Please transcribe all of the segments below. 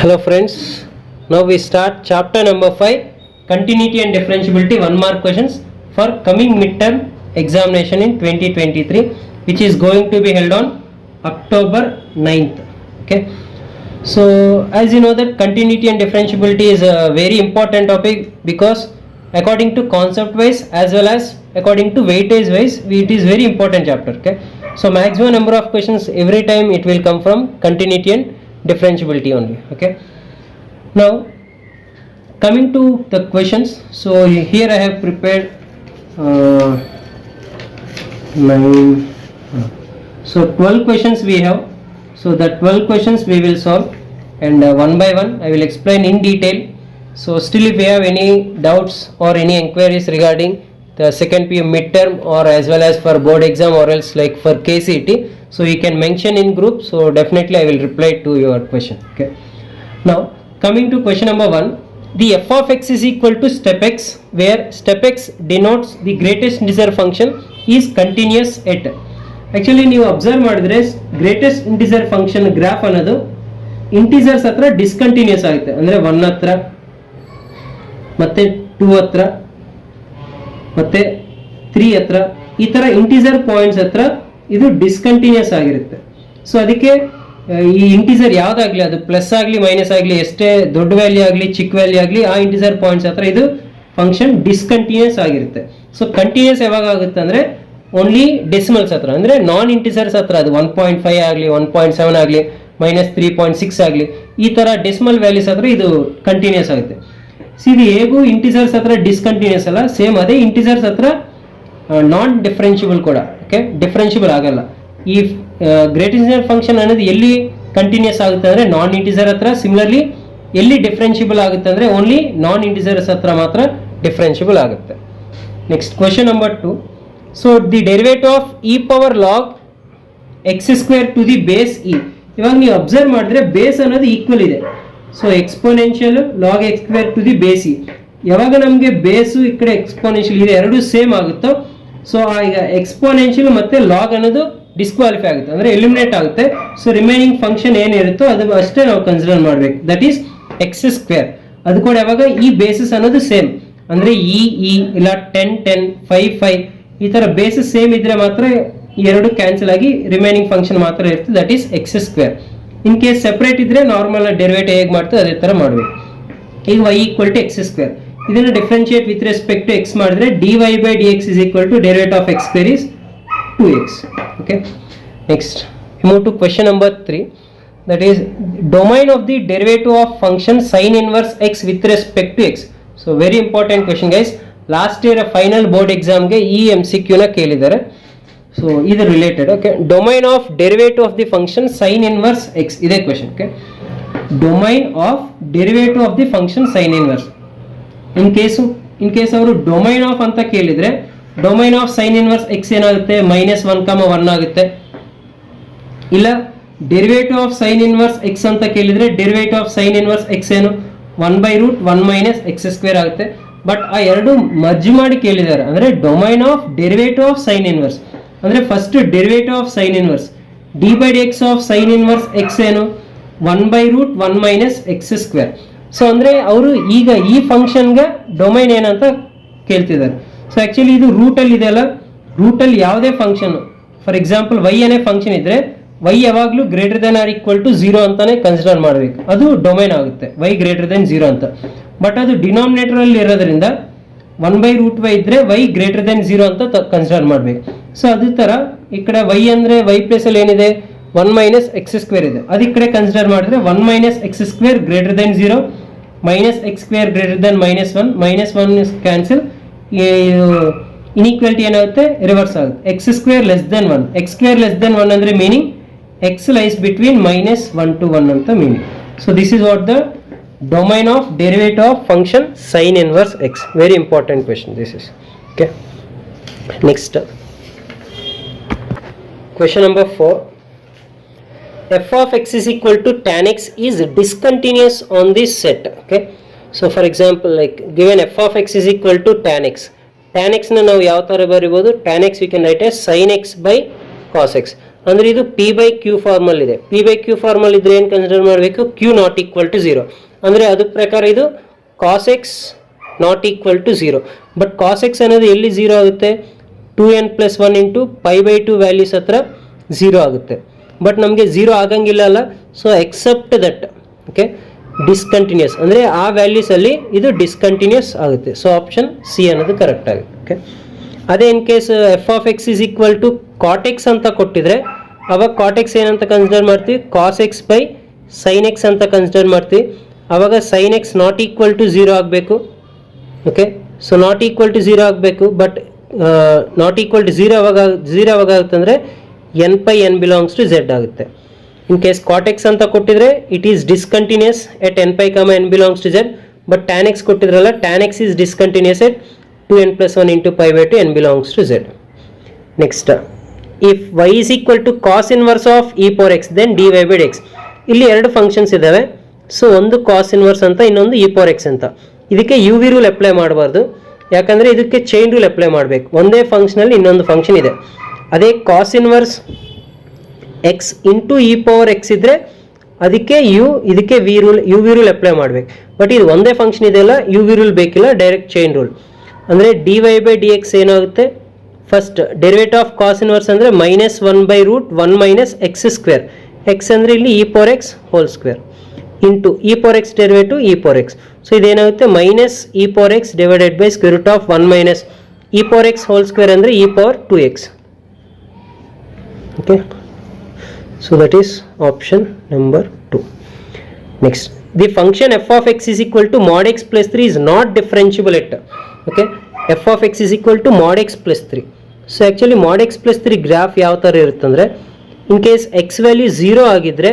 Hello friends, now we start chapter number 5, continuity and differentiability 1 mark questions for coming midterm examination in 2023, which is going to be held on October 9th. Okay, so as you know that continuity and differentiability is a very important topic because according to concept wise as well as according to weightage wise it is very important chapter. Okay, so maximum number of questions every time it will come from continuity and differentiability only. Okay, now coming to the questions, so here I have prepared 9 so 12 questions we have. So the 12 questions we will solve, and one by one I will explain in detail. So still if you have any doubts or any inquiries regarding the second PM midterm or as well as for board exam or else like for KCET, so you can mention in group, so definitely I will reply to your question. Okay, now coming to question number 1, the f of x is equal to step x where step x denotes the greatest integer function is continuous at. Actually ನೀವು observe ಮಾಡಿದ್ರೆ greatest integer function graph ಅನ್ನೋದು integers ಹತ್ರ discontinuous ಆಗುತ್ತೆ, ಅಂದ್ರೆ 1 ಹತ್ರ ಮತ್ತೆ 2 ಹತ್ರ ಮತ್ತೆ 3 ಹತ್ರ ಈ ತರ ಇಂಟಿಜರ್ ಪಾಯಿಂಟ್ಸ್ ಹತ್ರ ಇದು ಡಿಸ್ಕಂಟಿನ್ಯೂಸ್ ಆಗಿರುತ್ತೆ. ಸೊ ಅದಕ್ಕೆ ಈ ಇಂಟಿಜರ್ ಯಾವ್ದಾಗ್ಲಿ ಅದು ಪ್ಲಸ್ ಆಗ್ಲಿ ಮೈನಸ್ ಆಗ್ಲಿ ಎಷ್ಟೇ ದೊಡ್ಡ ವ್ಯಾಲ್ಯೂ ಆಗ್ಲಿ ಚಿಕ್ಕ ವ್ಯಾಲ್ಯೂ ಆಗ್ಲಿ ಆ ಇಂಟಿಜರ್ ಪಾಯಿಂಟ್ಸ್ ಹತ್ರ ಇದು ಫಂಕ್ಷನ್ ಡಿಸ್ಕಂಟಿನ್ಯೂಸ್ ಆಗಿರುತ್ತೆ. ಸೊ ಕಂಟಿನ್ಯೂಸ್ ಯಾವಾಗ ಆಗುತ್ತೆ ಅಂದ್ರೆ ಓನ್ಲಿ ಡೆಸಿಮಲ್ಸ್ ಹತ್ರ, ಅಂದ್ರೆ ನಾನ್ ಇಂಟಿಜರ್ಸ್ ಹತ್ರ ಅದು 1.5 ಆಗಲಿ 1.7 ಆಗಲಿ -3.6 ಆಗಲಿ ಈ ತರ ಡೆಸಿಮಲ್ ವ್ಯಾಲ್ಯೂಸ್ ಹತ್ರ ಇದು ಕಂಟಿನ್ಯೂಸ್ ಆಗುತ್ತೆ. ಇದು ಹೇಗೂ ಇಂಟಿಜರ್ಸ್ ಹತ್ರ ಡಿಸ್ಕಂಟಿನ್ಯೂಸ್ ಅಲ್ಲ, ಸೇಮ್ ಅದೇ ಇಂಟಿಜರ್ಸ್ ಹತ್ರ ನಾನ್ ಡಿಫರೆನ್ಷಿಯಬಲ್ ಕೂಡ. ಓಕೆ, ಡಿಫರೆನ್ಷಿಯಬಲ್ ಆಗಲ್ಲ. ಈ ಗ್ರೇಟ್ ಇಂಟಿಜರ್ ಫಂಕ್ಷನ್ ಅನ್ನೋದು ಎಲ್ಲಿ ಕಂಟಿನ್ಯೂಸ್ ಆಗುತ್ತೆ ಅಂದ್ರೆ ನಾನ್ ಇಂಟಿಜರ್ ಹತ್ರ. ಸಿಮಿಲರ್ಲಿ ಎಲ್ಲಿ ಡಿಫರೆನ್ಷಿಯಬಲ್ ಆಗುತ್ತೆ ಅಂದ್ರೆ ಓನ್ಲಿ ನಾನ್ ಇಂಟಿಜರ್ಸ್ ಹತ್ರ ಮಾತ್ರ ಡಿಫರೆನ್ಷಿಯಬಲ್ ಆಗುತ್ತೆ. Next question number 2, so the derivative of e power log x square to the base e. ಇವಾಗ ನೀವು ಅಬ್ಸರ್ವ್ ಮಾಡಿದ್ರೆ ಬೇಸ್ ಅನ್ನೋದು ಈಕ್ವಲ್ ಇದೆ. So exponential log x square to the base e. ಯಾವಾಗ ನಮಗೆ ಬೇಸು ಈ ಕಡೆ ಎಕ್ಸ್ಪೋನೆನ್ಷಿಯಲ್ ಇದೆ ಎರಡು ಸೇಮ್ ಆಗುತ್ತೋ, ಸೊ ಈಗ ಎಕ್ಸ್ಪೋನೆನ್ಷಿಯಲ್ ಮತ್ತೆ ಲಾಗ್ ಅನ್ನೋದು ಡಿಸ್ಕ್ವಾಲಿಫೈ ಆಗುತ್ತೆ, ಅಂದ್ರೆ ಎಲಿಮಿನೇಟ್ ಆಗುತ್ತೆ. ಸೊ ರಿಮೈನಿಂಗ್ ಫಂಕ್ಷನ್ ಏನಿರುತ್ತೋ ಅದು ಅಷ್ಟೇ ನಾವು ಕನ್ಸಿಡರ್ ಮಾಡಬೇಕು, ದಟ್ ಈಸ್ ಎಕ್ಸ್ ಸ್ಕ್ವೇರ್. ಅದು ಕೂಡ ಯಾವಾಗ ಈ ಬೇಸಿಸ್ ಅನ್ನೋದು ಸೇಮ್, ಅಂದ್ರೆ ಇ ಇಲ್ಲ 10 10 5 5 ಈ ತರ ಬೇಸಿಸ್ ಸೇಮ್ ಇದ್ರೆ ಮಾತ್ರ ಎರಡು ಕ್ಯಾನ್ಸಲ್ ಆಗಿ ರಿಮೈನಿಂಗ್ ಫಂಕ್ಷನ್ ಮಾತ್ರ ಇರುತ್ತೆ, that is x square. In case separate ಇದ್ರೆ ನಾರ್ಮಲ್ ಡೆರಿವೇಟಿವ್ ಹೇಗೆ ಮಾಡ್ತದೆ ಅದೇ ತರ ಮಾಡಬೇಕು. ಈಗ y equal to x square, ಇದನ್ನು differentiate with respect to x ಮಾಡಿದ್ರೆ dy by dx is equal to derivative of x square is 2x. Okay, next move to question number 3, that is domain of the derivative of function sin inverse x with respect to x. So very important question guys, last year final board ಎಕ್ಸಾಮ್ಗೆ ಈ MCQ ನ ಕೇಳಿದ್ದಾರೆ. So ಇದು related. Okay, domain of derivative of the function sine inverse x, ಇದೇ question. Okay, domain of derivative of the function sine inverse. In case ಅವರು domain of ಅಂತ ಕೇಳಿದ್ರೆ domain of sine inverse x ಏನಾಗುತ್ತೆ -1, 1 ಆಗುತ್ತೆ. ಇಲ್ಲ derivative of sine inverse x ಅಂತ ಕೇಳಿದ್ರೆ derivative of sine inverse x ಏನು 1/√1 - x ಸ್ಕ್ವೇರ್ ಆಗುತ್ತೆ. ಬಟ್ ಆ ಎರಡು ಮರ್ಜ್ ಮಾಡಿ ಕೇಳಿದ್ದಾರೆ, ಅಂದ್ರೆ domain of derivative of sine inverse ಅಂದ್ರೆ first derivative of sine inverse d/dx of sine inverse x ಏನು 1/√1 - x ಸ್ಕ್ವೇರ್. ಸೊ ಅಂದ್ರೆ ಅವರು ಈಗ ಈ ಫಂಕ್ಷನ್ಗೆ ಡೊಮೈನ್ ಏನಂತ ಕೇಳ್ತಿದ್ದಾರೆ. ಸೊ ಆಕ್ಚುಲಿ ಇದು ರೂಟ್ ಅಲ್ಲಿ ಇದೆ ಅಲ್ಲ, ರೂಟ್ ಅಲ್ಲಿ ಯಾವುದೇ ಫಂಕ್ಷನ್, ಫಾರ್ ಎಕ್ಸಾಂಪಲ್ y ಅನೇ ಫಂಕ್ಷನ್ ಇದ್ರೆ y ಯಾವಾಗ್ಲೂ greater than or equal to 0 ಅಂತಾನೆ ಕನ್ಸಿಡರ್ ಮಾಡಬೇಕು, ಅದು ಡೊಮೈನ್ ಆಗುತ್ತೆ y ಗ್ರೇಟರ್ ದೆನ್ 0 ಅಂತ. ಬಟ್ ಅದು ಡಿನಾಮಿನೇಟರ್ ಅಲ್ಲಿ ಇರೋದ್ರಿಂದ 1/√y ಇದ್ರೆ y ಗ್ರೇಟರ್ ದೆನ್ 0 ಅಂತ ಕನ್ಸಿಡರ್ ಮಾಡಬೇಕು. ಸೊ ಅದೇ ತರ ಈ ಕಡೆ y ಅಂದ್ರೆ y ಪ್ಲೇಸ್ ಅಲ್ಲಿ ಏನಿದೆ 1 - x ಸ್ಕ್ವೇರ್ ಇದೆ, ಅದು ಈ ಕಡೆ ಕನ್ಸಿಡರ್ ಮಾಡಿದ್ರೆ 1 - x square greater than 0 -x square greater than -1 -1 cancel, inequality ಏನಾಗುತ್ತೆ ರಿವರ್ಸ್ ಆಗುತ್ತೆ. x square less than 1, x square less than 1 ಅಂದ್ರೆ meaning x lies between -1 to 1 ಅಂತ meaning. So this is what the domain of derivative of function sin inverse x. Very important question this is. Okay, next question number 4, f of x is equal to tan x is discontinuous on this set. Okay, so for example like given f of x is equal to tan x, tan x ನ ನಾವು ಯಾವ ತರ ಬರೀಬಹುದು, tan x we can write as sin x by cos x. ಅಂದರೆ ಇದು P by Q formal ಇದೆ. P by Q formal ಇದ್ರೆ ಏನು consider ಮಾಡಬೇಕು, ಕ್ಯೂ ನಾಟ್ ಈಕ್ವಲ್ ಟು 0. ಅಂದರೆ ಅದ್ರ ಪ್ರಕಾರ ಇದು cos x not equal to 0. But cos x ಅನ್ನೋದು ಎಲ್ಲಿ 0 ಆಗುತ್ತೆ, 2n+1 ಇಂಟು π/2 ವ್ಯಾಲ್ಯೂಸ್ ಹತ್ರ 0 ಆಗುತ್ತೆ. ಬಟ್ ನಮಗೆ 0 ಆಗಂಗಿಲ್ಲ ಅಲ್ಲ. So except that, okay, discontinuous ಅಂದರೆ ಆ ವ್ಯಾಲ್ಯೂಸಲ್ಲಿ ಇದು ಡಿಸ್ಕಂಟಿನ್ಯೂಸ್ ಆಗುತ್ತೆ. ಸೊ ಆಪ್ಷನ್ ಸಿ ಅನ್ನೋದು ಕರೆಕ್ಟ್ ಆಗುತ್ತೆ. ಓಕೆ, ಅದೇ in case f of x is equal to cot x ಅಂತ ಕೊಟ್ಟಿದ್ರೆ ಅವಾಗ ಕಾಟ್ ಎಕ್ಸ್ ಏನಂತ ಕನ್ಸಿಡರ್ ಮಾಡ್ತೀವಿ, cos x by sine x ಅಂತ ಕನ್ಸಿಡರ್ ಮಾಡ್ತೀವಿ. ಅವಾಗ sine x not equal to 0 ಆಗಬೇಕು. Okay, so not equal to 0 ಆಗಬೇಕು. ಬಟ್ ನಾಟ್ ಈಕ್ವಲ್ ಟು 0 ಯಾವಾಗ ಆಗುತ್ತೆ ಅಂದರೆ n/n ಬಿಲಾಂಗ್ಸ್ ಟು z ಆಗುತ್ತೆ. ಇನ್ ಕೇಸ್ ಕಾಟ್ ಎಕ್ಸ್ ಅಂತ ಕೊಟ್ಟಿದ್ರೆ it is discontinuous at n/, n belongs to z. But tan x ಕೊಟ್ಟಿದ್ರಲ್ಲ, tan x is discontinuous at 2n+1 into π/2 n belongs to z. Next, if y is equal to cos inverse of e power x then dy by dx. ಇಲ್ಲಿ ಎರಡು functions ಇದ್ದಾವೆ. So ಒಂದು cos inverse ಅಂತ, ಇನ್ನೊಂದು e power x ಅಂತ. ಇದಕ್ಕೆ u v rule apply ಮಾಡಬಾರ್ದು, ಯಾಕಂದರೆ ಇದಕ್ಕೆ ಚೈನ್ ರೂಲ್ ಅಪ್ಲೈ ಮಾಡಬೇಕು. ಒಂದೇ ಫಂಕ್ಷನಲ್ಲಿ ಇನ್ನೊಂದು ಫಂಕ್ಷನ್ ಇದೆ. ಅದೇ cos inverse x into e power x ಇದ್ದರೆ ಅದಕ್ಕೆ ಇದಕ್ಕೆ ಯು ವಿ ರೂಲ್ ಅಪ್ಲೈ ಮಾಡಬೇಕು. ಬಟ್ ಇದು ಒಂದೇ ಫಂಕ್ಷನ್ ಇದೆಯಲ್ಲ, ಯು ವಿ ರೂಲ್ ಬೇಕಿಲ್ಲ, ಡೈರೆಕ್ಟ್ ಚೈನ್ ರೂಲ್. ಅಂದರೆ dy by dx ಏನಾಗುತ್ತೆ, first derivative of cos inverse ಅಂದರೆ -1/√1 - x². ಎಕ್ಸ್ ಅಂದರೆ ಇಲ್ಲಿ e power x whole square into e power x derivative e power x. So ಇದೇನಾಗುತ್ತೆ minus e power x divided by √1 - e power x whole square ಅಂದರೆ e power 2x. Okay, so that is option number 2. Next, the function f of x is equal to mod x + 3 is not differentiable at. Okay, f of x is equal to mod x + 3. So actually mod x + 3 graph ಯಾವ ಥರ ಇರುತ್ತಂದರೆ, in case x value 0 ಆಗಿದ್ರೆ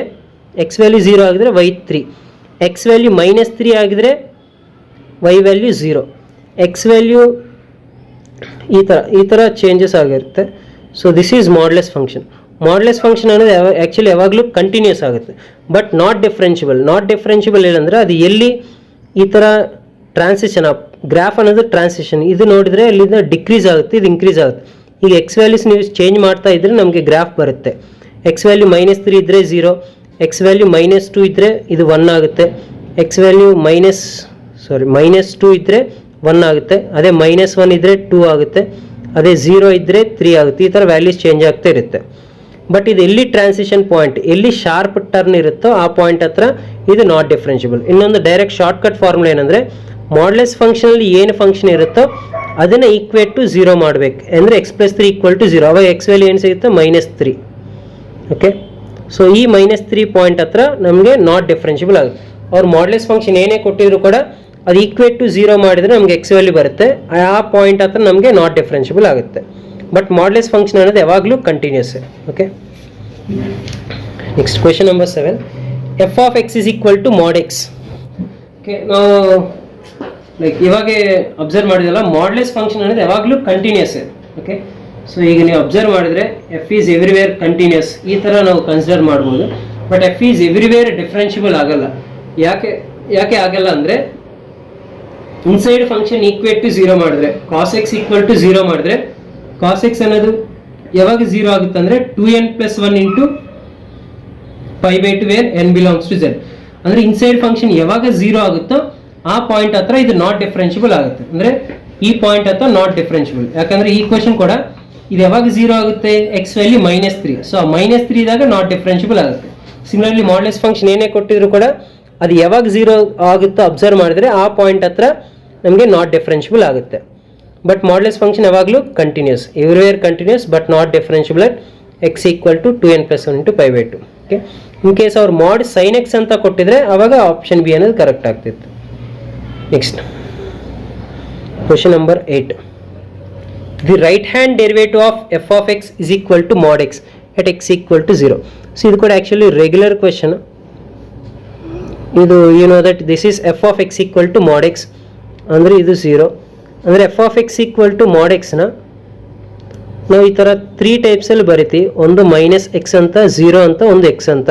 y 3, X value -3 ಆಗಿದ್ರೆ y value 0, X value ಈ ಥರ changes ಆಗಿರುತ್ತೆ. So this is modulus function. Modulus function ಅನ್ನೋದು actually ಯಾವಾಗಲೂ ಕಂಟಿನ್ಯೂಸ್ ಆಗುತ್ತೆ, ಬಟ್ ನಾಟ್ ಡಿಫ್ರೆನ್ಷಿಯಬಲ್ ಏನಂದರೆ ಅದು ಎಲ್ಲಿ ಈ ಥರ ಟ್ರಾನ್ಸಿಷನ್ ಗ್ರಾಫ್ ಅನ್ನೋದು ಟ್ರಾನ್ಸಿಷನ್ ಇದು ನೋಡಿದರೆ ಅಲ್ಲಿಂದ ಡಿಕ್ರೀಸ್ ಆಗುತ್ತೆ, ಇದು ಇನ್ಕ್ರೀಸ್ ಆಗುತ್ತೆ. ಈಗ ಎಕ್ಸ್ ವ್ಯಾಲ್ಯೂಸ್ ನೀವು ಚೇಂಜ್ ಮಾಡ್ತಾ ಇದ್ದರೆ ನಮಗೆ ಗ್ರಾಫ್ ಬರುತ್ತೆ. ಎಕ್ಸ್ ವ್ಯಾಲ್ಯೂ -3 ಇದ್ದರೆ 0, ಎಕ್ಸ್ ವ್ಯಾಲ್ಯೂ -2 ಇದ್ದರೆ ಇದು 1 ಆಗುತ್ತೆ, ಎಕ್ಸ್ ವ್ಯಾಲ್ಯೂ -2 ಇದ್ದರೆ 1 ಆಗುತ್ತೆ, ಅದೇ -1 ಇದ್ದರೆ 2 ಆಗುತ್ತೆ, ಅದೇ 0 ಇದ್ದರೆ 3 ಆಗುತ್ತೆ. ಈ ಥರ ವ್ಯಾಲ್ಯೂಸ್ ಚೇಂಜ್ ಆಗ್ತಾ ಇರುತ್ತೆ. ಬಟ್ ಇದು ಎಲ್ಲಿ ಟ್ರಾನ್ಸಿಷನ್ ಪಾಯಿಂಟ್, ಎಲ್ಲಿ ಶಾರ್ಪ್ ಟರ್ನ್ ಇರುತ್ತೋ ಆ ಪಾಯಿಂಟ್ ಹತ್ರ ಇದು ನಾಟ್ ಡಿಫ್ರೆನ್ಷಿಯಬಲ್. ಇನ್ನೊಂದು ಡೈರೆಕ್ಟ್ ಶಾರ್ಟ್ಕಟ್ ಫಾರ್ಮುಲಾ ಏನಂದರೆ, ಮಾಡ್ಲೆಸ್ ಫಂಕ್ಷನಲ್ಲಿ ಏನು ಫಂಕ್ಷನ್ ಇರುತ್ತೋ ಅದನ್ನು ಈಕ್ವೇಟ್ ಟು 0 ಮಾಡಬೇಕು. ಅಂದರೆ x + 3 = 0. ಅವಾಗ ಎಕ್ಸ್ ವ್ಯಾಲ್ಯೂ ಏನು ಸಿಗುತ್ತೆ, -3. ಓಕೆ, ಸೊ ಈ -3 ಪಾಯಿಂಟ್ ಹತ್ರ ನಮಗೆ ನಾಟ್ ಡಿಫ್ರೆನ್ಷಿಯಬಲ್ ಆಗುತ್ತೆ. ಅವ್ರು ಮಾಡ್ಲೆಸ್ ಫಂಕ್ಷನ್ ಏನೇ ಕೊಟ್ಟಿದ್ರು ಕೂಡ ಅದು ಈಕ್ವೇಟ್ ಟು 0 ಮಾಡಿದರೆ ನಮಗೆ ಎಕ್ಸ್ ವ್ಯಾಲ್ಯೂ ಬರುತ್ತೆ. ಆ ಪಾಯಿಂಟ್ ಹತ್ರ ನಮಗೆ ನಾಟ್ ಡಿಫ್ರೆನ್ಷಿಯಬಲ್ ಆಗುತ್ತೆ. ಬಟ್ ಮಾಡ್ಲೆಸ್ ಫಂಕ್ಷನ್ ಅನ್ನೋದು ಯಾವಾಗಲೂ continuous. Okay, next question number 7. F of x is equal to mod x. Okay, ನಾವು ಲೈಕ್ ಇವಾಗ ಅಬ್ಸರ್ವ್ ಮಾಡಿದಲ್ಲ, ಮಾಡ್ಲೆಸ್ ಫಂಕ್ಷನ್ ಅನ್ನೋದು ಯಾವಾಗಲೂ ಕಂಟಿನ್ಯೂಸ್. ಓಕೆ, ಸೊ ಈಗ ನೀವು ಅಬ್ಸರ್ವ್ ಮಾಡಿದರೆ ಎಫ್ ಈಸ್ ಎವ್ರಿವೇರ್ ಕಂಟಿನ್ಯೂಸ್ ಈ ಥರ ನಾವು ಕನ್ಸಿಡರ್ ಮಾಡ್ಬೋದು. But F is everywhere differentiable ಆಗಲ್ಲ. ಯಾಕೆ ಆಗಲ್ಲ ಅಂದರೆ, ಇನ್ಸೈಡ್ ಫಂಕ್ಷನ್ ಈಕ್ವೇಟ್ ಟು 0 ಮಾಡಿದ್ರೆ, ಕಾಸ್ ಎಕ್ಸ್ ಈಕ್ವಲ್ ಟು 0 ಮಾಡಿದ್ರೆ ಕಾಸ್ ಎಕ್ಸ್ ಅನ್ನೋದು ಯಾವಾಗ 0 ಆಗುತ್ತೆ ಅಂದರೆ 2n+1 into π/2 where n belongs to z. ಅಂದರೆ ಇನ್ಸೈಡ್ ಫಂಕ್ಷನ್ ಯಾವಾಗ 0 ಆಗುತ್ತೋ ಆ ಪಾಯಿಂಟ್ ಹತ್ರ ಇದು ನಾಟ್ ಡಿಫ್ರೆನ್ಷಿಯಬಲ್ ಆಗುತ್ತೆ. ಅಂದರೆ ಈ ಪಾಯಿಂಟ್ ಹತ್ರ ನಾಟ್ ಡಿಫ್ರೆನ್ಷಿಯಬಲ್. ಯಾಕಂದರೆ ಈ ಕ್ವೆಶನ್ ಕೂಡ ಇದು ಯಾವಾಗ 0 ಆಗುತ್ತೆ, ಎಕ್ಸ್ ವ್ಯಾಲ್ಯೂ -3. ಸೊ -3 ಇದ್ದಾಗ ನಾಟ್ ಡಿಫ್ರೆನ್ಷಿಯಬಲ್ ಆಗುತ್ತೆ. ಸಿಮಿಲರ್ಲಿ ಮಾಡ್ಲೆಸ್ ಫಂಕ್ಷನ್ ಏನೇ ಕೊಟ್ಟಿದ್ರು ಕೂಡ ಅದು ಯಾವಾಗ 0 ಆಗುತ್ತೋ ಅಬ್ಸರ್ವ್ ಮಾಡಿದ್ರೆ ಆ ಪಾಯಿಂಟ್ ಹತ್ರ ನಮಗೆ ನಾಟ್ ಡಿಫ್ರೆನ್ಷಿಯಬಲ್ ಆಗುತ್ತೆ. ಬಟ್ ಮಾಡ್ಲೆಸ್ ಫಂಕ್ಷನ್ ಯಾವಾಗಲೂ continuous, everywhere continuous, but not differentiable at x = 2n+1 into π/2. Okay, in case ಅವ್ರು mod sin x ಅಂತ ಕೊಟ್ಟಿದ್ರೆ ಅವಾಗ ಆಪ್ಷನ್ ಬಿ ಅನ್ನೋದು ಕರೆಕ್ಟ್ ಆಗ್ತಿತ್ತು. Next question number 8. The right hand derivative of f of x is equal to mod x at x = 0. So ಇದು ಕೂಡ actually regular question. ಇದು you know that this is f of x equal to mod x ಅಂದರೆ ಇದು 0. ಅಂದರೆ f of x equal to mod x ನ ನಾವು ಈ ಥರ 3 ಟೈಪ್ಸಲ್ಲಿ ಬರಿತೀವಿ. ಒಂದು -x ಅಂತ, 0 ಅಂತ, ಒಂದು x ಅಂತ.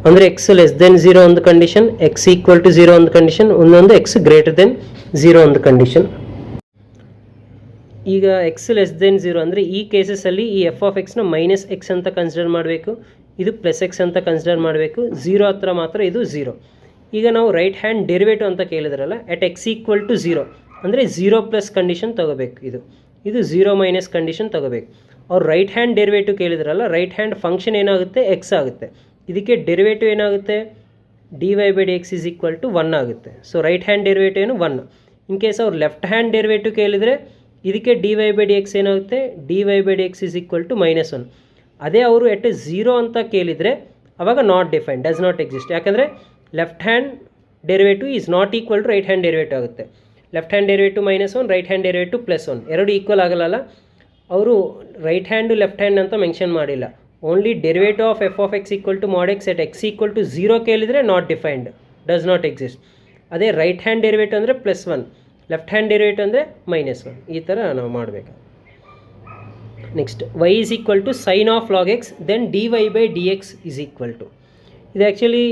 ಅಂದರೆ x <0 ಒಂದು ಕಂಡೀಷನ್, x = 0 ಒಂದು ಕಂಡೀಷನ್, ಒಂದೊಂದು x <0 ಒಂದು ಕಂಡೀಷನ್. ಈಗ ಎಕ್ಸ್ ಲೆಸ್ ದೆನ್ 0 ಅಂದರೆ ಈ ಕೇಸಸಲ್ಲಿ ಈ ಎಫ್ ಆಫ್ ಎಕ್ಸ್ನ ಮೈನಸ್ ಎಕ್ಸ್ ಅಂತ ಕನ್ಸಿಡರ್ ಮಾಡಬೇಕು, ಇದು ಪ್ಲಸ್ ಎಕ್ಸ್ ಅಂತ ಕನ್ಸಿಡರ್ ಮಾಡಬೇಕು. 0 ಹತ್ರ ಮಾತ್ರ ಇದು 0. ಈಗ ನಾವು ರೈಟ್ ಹ್ಯಾಂಡ್ ಡೆರಿವೇಟಿವ್ ಅಂತ ಕೇಳಿದ್ರಲ್ಲ, ಎಟ್ ಎಕ್ಸ್ ಈಕ್ವಲ್ ಟು 0 ಅಂದರೆ 0 ಪ್ಲಸ್ ಕಂಡೀಷನ್ ತೊಗೋಬೇಕು, ಇದು 0 ಮೈನಸ್ ಕಂಡೀಷನ್ ತೊಗೋಬೇಕು. ಅವ್ರು ರೈಟ್ ಹ್ಯಾಂಡ್ ಡೆರಿವೇಟಿವ್ ಕೇಳಿದ್ರಲ್ಲ, ರೈಟ್ ಹ್ಯಾಂಡ್ ಫಂಕ್ಷನ್ ಏನಾಗುತ್ತೆ, ಎಕ್ಸ್ ಆಗುತ್ತೆ. ಇದಕ್ಕೆ ಡೆರಿವೇಟಿವ್ ಏನಾಗುತ್ತೆ, dy by d x is equal to 1 ಆಗುತ್ತೆ. ಸೊ ರೈಟ್ ಹ್ಯಾಂಡ್ ಡೆರಿವೇಟಿವ್ ಏನು 1. ಇನ್ ಕೇಸ್ ಅವ್ರು ಲೆಫ್ಟ್ ಹ್ಯಾಂಡ್ ಡೆರಿವೇಟಿವ್ ಕೇಳಿದರೆ ಇದಕ್ಕೆ dy ಬೈ ಡಿ ಎಕ್ಸ್ ಏನಾಗುತ್ತೆ, dy by d x is equal to -1. ಅದೇ ಅವರು ಎಟ್ 0 ಅಂತ ಕೇಳಿದರೆ ಅವಾಗ not define, does not exist. ಯಾಕಂದರೆ left hand derivative is not equal to right hand derivative ಆಗುತ್ತೆ. Left hand derivative -1, right hand derivative +1 ಎರಡು equal ಆಗಲ್ಲ. ಅವರು ರೈಟ್ ಹ್ಯಾಂಡು ಲೆಫ್ಟ್ ಹ್ಯಾಂಡ್ ಅಂತ ಮೆನ್ಷನ್ ಮಾಡಿಲ್ಲ. Only derivative of f of x equal to mod x at x equal to 0 ಕೇಳಿದರೆ not defined, does not exist. ಅದೇ right hand derivative ಅಂದರೆ +1, left hand derivative ಅಂದರೆ -1. ಈ ಥರ ನಾವು ಮಾಡಬೇಕು. Next y is equal to sine of log x then dy by d x is equal to. ಇದು actually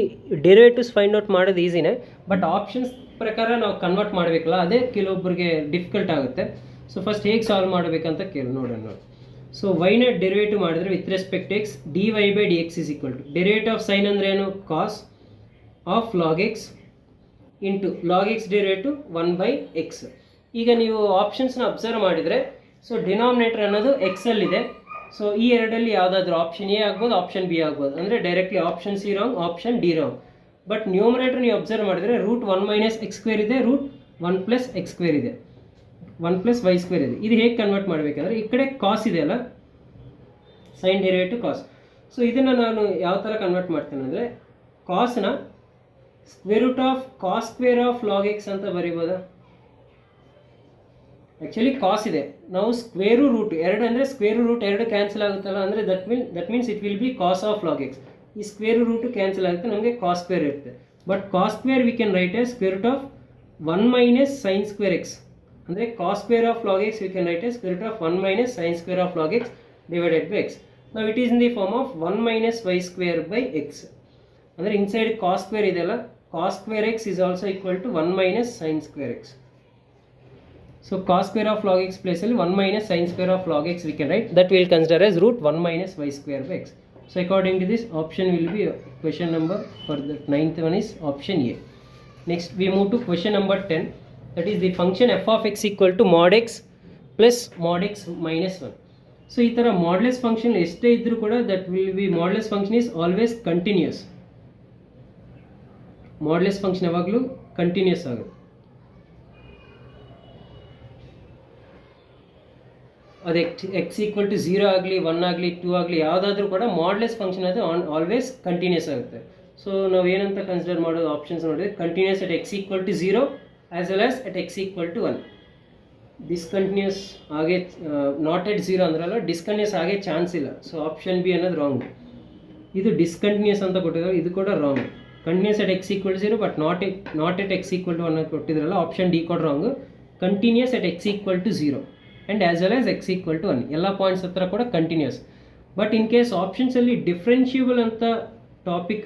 derivatives find out ಮಾಡೋದು ಈಸಿನೇ, ಬಟ್ ಆಪ್ಷನ್ಸ್ ಪ್ರಕಾರ ನಾವು ಕನ್ವರ್ಟ್ ಮಾಡಬೇಕಲ್ಲ, ಅದೇ ಕೆಲವೊಬ್ಬರಿಗೆ ಡಿಫಿಕಲ್ಟ್ ಆಗುತ್ತೆ. ಸೊ ಫಸ್ಟ್ ಹೇಗೆ ಸಾಲ್ವ್ ಮಾಡಬೇಕಂತ ನೋಡೋಣ. ಸೊ ವೈನ ಡೆರಿವೇಟಿವ್ ಮಾಡಿದ್ರೆ with respect x dy by d x is equal to derivative of sine ಅಂದರೆ ಏನು, cos of log x into log x derivative 1/x. ಈಗ ನೀವು ಆಪ್ಷನ್ಸ್ನ ಅಬ್ಸರ್ವ್ ಮಾಡಿದರೆ, ಸೊ ಡಿನಾಮಿನೇಟರ್ ಅನ್ನೋದು ಎಕ್ಸಲ್ಲಿದೆ. ಸೊ ಈ ಎರಡಲ್ಲಿ ಯಾವುದಾದ್ರೂ ಆಪ್ಷನ್ ಎ ಆಗ್ಬೋದು, ಆಪ್ಷನ್ ಬಿ ಆಗ್ಬೋದು. ಅಂದರೆ directly option c wrong, option d wrong. But numerator ನೀವು ಅಬ್ಸರ್ವ್ ಮಾಡಿದರೆ √1 - x² ಇದೆ, √1 + x² ಇದೆ, 1 + y² ಇದೆ. ಇದು ಹೇಗೆ ಕನ್ವರ್ಟ್ ಮಾಡಬೇಕಂದ್ರೆ, ಈ ಕಡೆ ಕಾಸ್ ಇದೆ ಅಲ್ಲ, ಸೈನ್ ಡೆರಿವೇಟಿವ್ ಕಾಸ್. ಸೊ ಇದನ್ನು ನಾನು ಯಾವ ಥರ ಕನ್ವರ್ಟ್ ಮಾಡ್ತೇನೆ ಅಂದರೆ, ಕಾಸ್ನ √cos² ಆಫ್ ಲಾಗ್ ಎಕ್ಸ್ ಅಂತ ಬರೀಬೋದಾ. ಆ್ಯಕ್ಚುಲಿ ಕಾಸ್ ಇದೆ, ನಾವು ಸ್ಕ್ವೇರು ರೂಟ್ ಎರಡು ಅಂದರೆ ಸ್ಕ್ವೇರು ರೂಟ್ ಎರಡು ಕ್ಯಾನ್ಸಲ್ ಆಗುತ್ತಲ್ಲ, ಅಂದರೆ that means it will be cos of log x. ಈ ಸ್ಕ್ವೇರು ರೂಟು ಕ್ಯಾನ್ಸಲ್ ಆಗುತ್ತೆ, ನಮಗೆ cos² ಇರುತ್ತೆ. But cos² we can write as √1 - sin² x. ಅಂದರೆ cos² of log x we can write as √1 - sin² of log x divided by x. ನಾವು it is in the form of 1 - y² x. ಅಂದರೆ inside cos² ಇದೆಲ್ಲ, cos² x is also equal to 1 - sin² x. So cos² of log x place 1 - sin² of log x we can write, that we will consider as √1 - y² by x. So according to this, option will be question number for the 9th one is option A. Next we move to question number 10, that is the function f of x equal to mod x plus mod x minus 1. So ಈ ಥರ ಮಾಡ್ಲೆಸ್ function ಎಷ್ಟೇ ಇದ್ರೂ ಕೂಡ that will be modulus function is always continuous. Modulus function ಯಾವಾಗಲೂ continuous ಆಗುತ್ತೆ. ಅದು X equal to 0 ಆಗಲಿ 1 ಆಗಲಿ 2 ಆಗಲಿ ಯಾವುದಾದ್ರೂ ಕೂಡ ಮಾಡ್ಲೆಸ್ ಫಂಕ್ಷನ್ ಅದು ಆಲ್ವೇಸ್ ಕಂಟಿನ್ಯೂಸ್ ಆಗುತ್ತೆ. ಸೊ ನಾವು ಏನಂತ ಕನ್ಸಿಡರ್ ಮಾಡೋದು ಆಪ್ಷನ್ಸ್ ನೋಡಿದ್ರೆ, continuous at x equal to 0 as well as at x equal to 1. Discontinuous ಆಗೇ ನಾಟ್ ಎಟ್ 0 ಅಂದ್ರಲ್ಲ, ಡಿಸ್ಕಂಟಿನ್ಯೂಸ್ ಆಗೇ ಚಾನ್ಸ್ ಇಲ್ಲ. ಸೊ ಆಪ್ಷನ್ ಬಿ ಅನ್ನೋದು ರಾಂಗ್. ಇದು ಡಿಸ್ಕಂಟಿನ್ಯೂಸ್ ಅಂತ ಕೊಟ್ಟಿದ್ದಾರೆ, ಇದು ಕೂಡ wrong. Continuous at x equal to 0 but not at x equal to 1 ಕೊಟ್ಟಿದ್ರಲ್ಲ, ಆಪ್ಷನ್ ಡಿ ಕೂಡ wrong. Continuous at x equal to 0 and as well as x equal to 1 ಎಲ್ಲ points ಹತ್ರ ಕೂಡ ಕಂಟಿನ್ಯೂಸ್. ಬಟ್ ಇನ್ ಕೇಸ್ ಆಪ್ಷನ್ಸಲ್ಲಿ differentiable ಅಂತ topic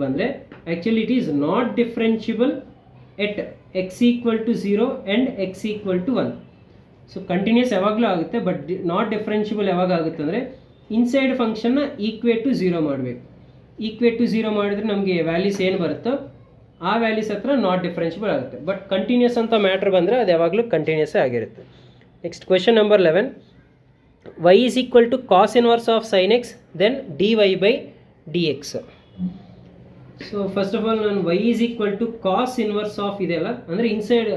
ಬಂದರೆ actually it is not differentiable at x equal to 0 and x equal to 1. So continuous ಯಾವಾಗಲೂ ಆಗುತ್ತೆ, but not differentiable ಯಾವಾಗ ಆಗುತ್ತೆ ಅಂದರೆ ಇನ್ಸೈಡ್ ಫಂಕ್ಷನ್ನ ಈಕ್ವೇಟ್ ಟು 0 ಮಾಡಬೇಕು. ಈಕ್ವೇಟ್ ಟು 0 ಮಾಡಿದ್ರೆ ನಮಗೆ ವ್ಯಾಲ್ಯೂಸ್ ಏನು ಬರುತ್ತೋ ಆ ವ್ಯಾಲ್ಯೂಸ್ ಹತ್ರ ನಾಟ್ ಡಿಫ್ರೆನ್ಷಿಯಬಲ್ ಆಗುತ್ತೆ. ಬಟ್ ಕಂಟಿನ್ಯೂಸ್ ಅಂತ ಮ್ಯಾಟ್ರ್ ಬಂದರೆ ಅದು ಯಾವಾಗಲೂ ಕಂಟಿನ್ಯೂಸ್ ಆಗಿರುತ್ತೆ. Next question number 11, y is equal to cos inverse of sine x then dy by d x. So first of all ನಾನು y is equal to cos inverse of ಇದೆಯಲ್ಲ, ಅಂದರೆ inside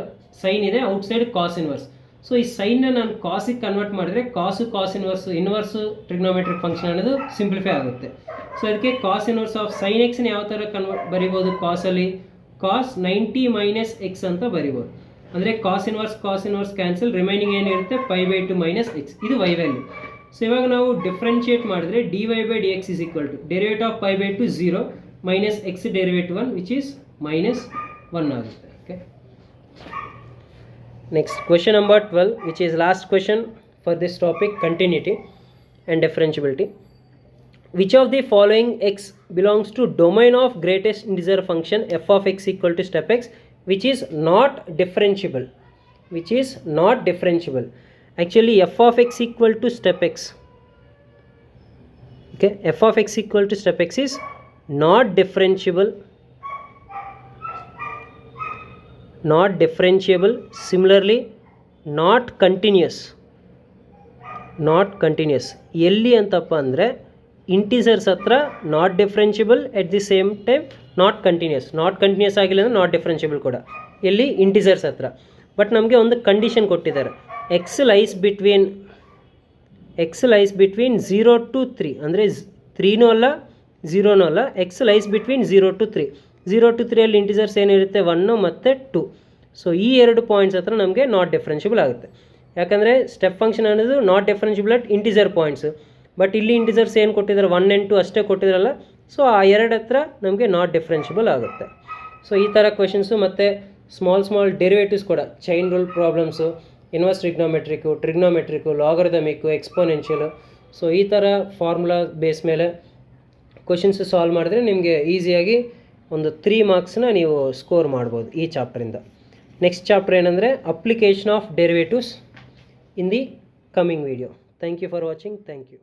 sine ಇದೆ, outside cos inverse. So ಈ ಸೈನ್ನ ನಾನು ಕಾಸಿಗೆ convert ಮಾಡಿದರೆ cos inverse trigonometric function ಅನ್ನೋದು ಸಿಂಪ್ಲಿಫೈ ಆಗುತ್ತೆ. ಸೊ ಅದಕ್ಕೆ ಕಾಸ್ ಇನ್ವರ್ಸ್ ಆಫ್ ಸೈನ್ ಎಕ್ಸ್ನ ಯಾವ ಥರ ಬರಿಬೋದು, ಕಾಸಲ್ಲಿ ಕಾಸ್ 90 ಮೈನಸ್ ಎಕ್ಸ್ ಅಂತ ಬರಿಬೋದು. ಅಂದರೆ ಕಾಸ್ ಇನ್ವರ್ಸ್ ಕ್ಯಾನ್ಸಲ್, ರಿಮೈನಿಂಗ್ ಏನಿರುತ್ತೆ π/2 ಮೈನಸ್ ಎಕ್ಸ್, ಇದು y ವ್ಯಾಲ್ಯೂ. ಸೊ ಇವಾಗ ನಾವು ಡಿಫ್ರೆನ್ಷಿಯೇಟ್ ಮಾಡಿದ್ರೆ dy by d x is equal to derivative of π/2 0 minus x derivative 1 which is -1 ಆಗುತ್ತೆ. Okay, next question number 12 which is last question for this topic, continuity and differentiability. Which of the following x belongs to domain of greatest integer function f of x equal to step x which is not differentiable? which is not differentiable. Actually f of x equal to step x. Okay, f of x equal to step x is not differentiable, similarly not continuous. ಎಲ್ಲಿ ಅಂತಪ್ಪ ಅಂದರೆ integers ಹತ್ರ not differentiable at the same time not continuous ಆಗಿಲ್ಲ ಅಂದರೆ not differentiable ಕೂಡ ಎಲ್ಲಿ ಇಂಟೀಸರ್ಸ್ ಹತ್ರ. But ನಮಗೆ ಒಂದು ಕಂಡೀಷನ್ ಕೊಟ್ಟಿದ್ದಾರೆ, ಎಕ್ಸ್ ಲೈಸ್ ಬಿಟ್ವೀನ್ 0 to 3, ಅಂದರೆ 3ನೂ ಅಲ್ಲ 0ನೂ ಅಲ್ಲ, X lies between 0 to 3. 0 to 3 ಅಲ್ಲಿ ಇಂಟೀಸರ್ಸ್ ಏನಿರುತ್ತೆ 1 ಮತ್ತು 2. ಸೊ ಈ ಎರಡು ಪಾಯಿಂಟ್ಸ್ ಹತ್ರ ನಮಗೆ ನಾಟ್ ಡಿಫ್ರೆನ್ಷಿಯಬಲ್ ಆಗುತ್ತೆ. ಯಾಕಂದರೆ ಸ್ಟೆಪ್ ಫಂಕ್ಷನ್ ಅನ್ನೋದು not differentiable at integer points. But ಇಲ್ಲಿ ಇಂಟೀಸರ್ಸ್ ಏನು ಕೊಟ್ಟಿದ್ದಾರೆ 1 and 2 ಅಷ್ಟೇ ಕೊಟ್ಟಿದ್ದಾರಲ್ಲ, ಸೊ ಆ ಎರಡು ಹತ್ರ ನಮಗೆ ನಾಟ್ ಡಿಫ್ರೆನ್ಷಿಯಬಲ್ ಆಗುತ್ತೆ. ಸೊ ಈ ಥರ ಕ್ವೆಶನ್ಸು ಮತ್ತು ಸ್ಮಾಲ್ ಡೆರಿವೇಟಿವ್ಸ್ ಕೂಡ, chain rule problems, inverse trigonometric, logarithmic, exponential. So ಈ ಥರ ಫಾರ್ಮುಲಾ ಬೇಸ್ ಮೇಲೆ ಕ್ವೆಶನ್ಸ್ ಸಾಲ್ವ್ ಮಾಡಿದ್ರೆ ನಿಮಗೆ ಈಸಿಯಾಗಿ ಒಂದು 3 ಮಾರ್ಕ್ಸ್ನ ನೀವು ಸ್ಕೋರ್ ಮಾಡ್ಬೋದು ಈ ಚಾಪ್ಟರಿಂದ. ನೆಕ್ಸ್ಟ್ ಚಾಪ್ಟರ್ ಏನಂದರೆ application of derivatives in the coming video. Thank you for watching. Thank you.